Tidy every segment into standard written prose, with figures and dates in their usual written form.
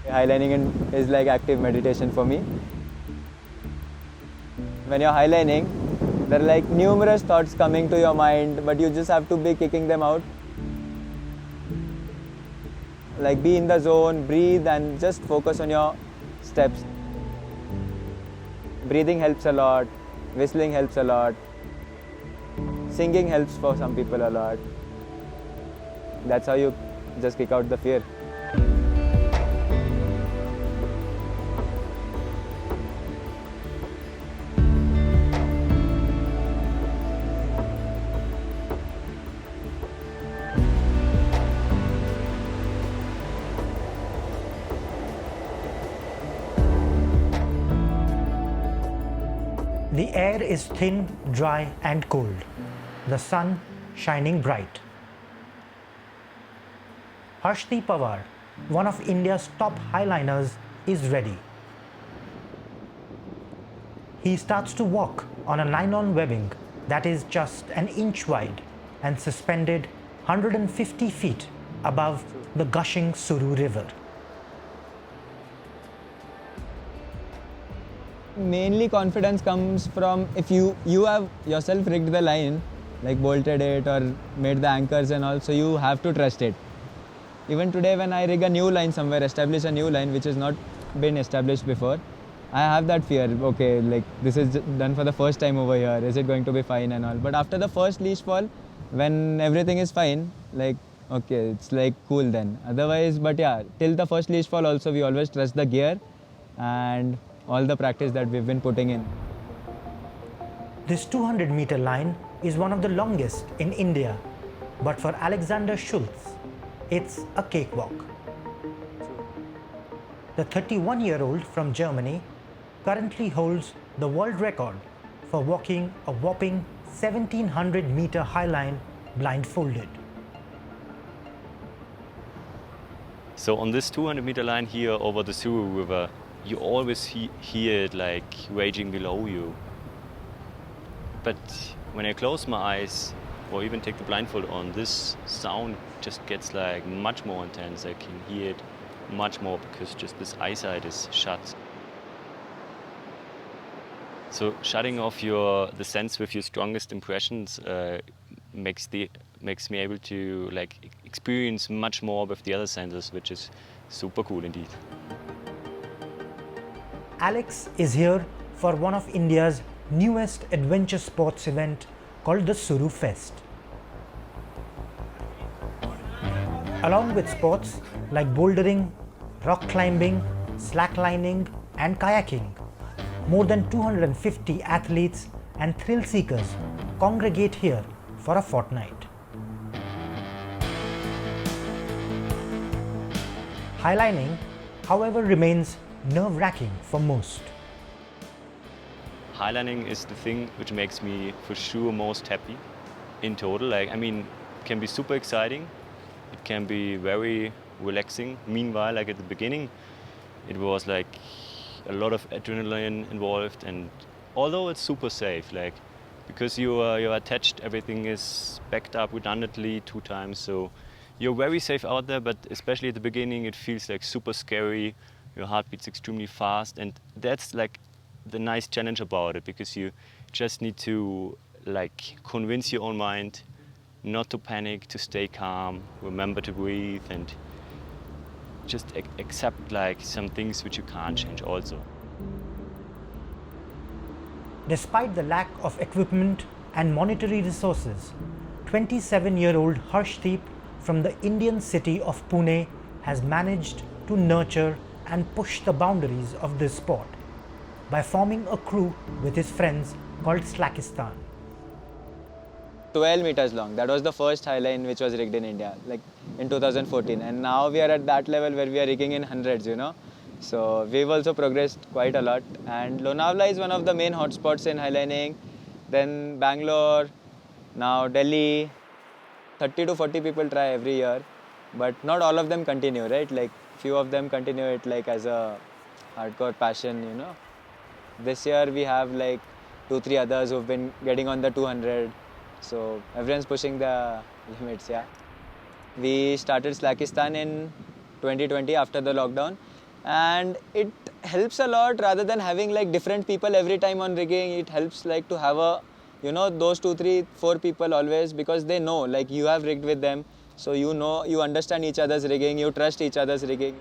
Highlining is like active meditation for me. When you're highlining, there are like numerous thoughts coming to your mind, but you just have to be kicking them out. Like be in the zone, breathe and just focus on your steps. Breathing helps a lot, whistling helps a lot, singing helps for some people a lot. That's how you just kick out the fear. The air is thin, dry and cold. The sun shining bright. Harshdeep Pawar, one of India's top highliners, is ready. He starts to walk on a nylon webbing that is just an inch wide and suspended 150 feet above the gushing Suru River. Mainly confidence comes from if you have yourself rigged the line, like bolted it or made the anchors and all, so you have to trust it. Even today when I rig a new line somewhere, establish a new line which has not been established before, I have that fear, okay, like this is done for the first time over here, is it going to be fine and all. But after the first leash fall, when everything is fine, like okay, it's like cool then. Otherwise, but yeah, till the first leash fall also we always trust the gear and all the practice that we've been putting in. This 200-meter line is one of the longest in India, but for Alexander Schultz, it's a cakewalk. The 31-year-old from Germany currently holds the world record for walking a whopping 1700-meter high line blindfolded. So on this 200-meter line here over the Suru River, you always hear it like raging below you. But when I close my eyes or even take the blindfold on, this sound just gets like much more intense. I can hear it much more because just this eyesight is shut. So shutting off the sense with your strongest impressions makes me able to like experience much more with the other senses, which is super cool indeed. Alex is here for one of India's newest adventure sports event called the Suru Fest. Along with sports like bouldering, rock climbing, slacklining and kayaking, more than 250 athletes and thrill seekers congregate here for a fortnight. Highlining, however, remains nerve-wracking for most. Highlining is the thing which makes me for sure most happy in total. Like, I mean, it can be super exciting, it can be very relaxing. Meanwhile, like at the beginning, it was like a lot of adrenaline involved, and although it's super safe, like because you're attached, everything is backed up redundantly 2 times, so you're very safe out there. But especially at the beginning, it feels like super scary. Your heart beats extremely fast, and that's like the nice challenge about it, because you just need to like convince your own mind not to panic, to stay calm, remember to breathe, and just accept like some things which you can't change also. Despite the lack of equipment and monetary resources, 27-year-old Harshdeep from the Indian city of Pune has managed to nurture and push the boundaries of this sport by forming a crew with his friends called Slackistan. 12 meters long, that was the first high line which was rigged in India, like in 2014, and now we are at that level where we are rigging in hundreds, you know. So we've also progressed quite a lot, and Lonavala is one of the main hotspots in highlining. Then Bangalore, now Delhi. 30 to 40 people try every year, but not all of them continue, right? Like few of them continue it like as a hardcore passion, you know. This year we have like 2-3 others who've been getting on the 200, so everyone's pushing the limits. Yeah, we started Slackistan in 2020 after the lockdown, and it helps a lot rather than having like different people every time on rigging. It helps like to have a, you know, those 2, 3, 4 people always, because they know like you have rigged with them, so you know, you understand each other's rigging, you trust each other's rigging.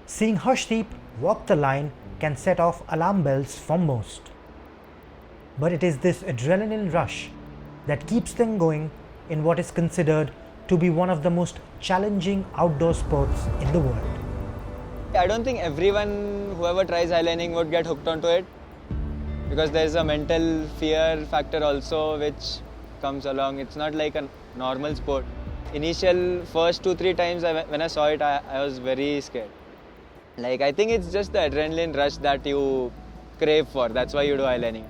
Seeing Harshdeep walk the line can set off alarm bells for most. But it is this adrenaline rush that keeps them going in what is considered to be one of the most challenging outdoor sports in the world. I don't think everyone, whoever tries highlining, would get hooked onto it, because there's a mental fear factor also which comes along. It's not like a normal sport. Initial first 2, 3 times when I saw it, I was very scared. Like, I think it's just the adrenaline rush that you crave for. That's why you do highlining.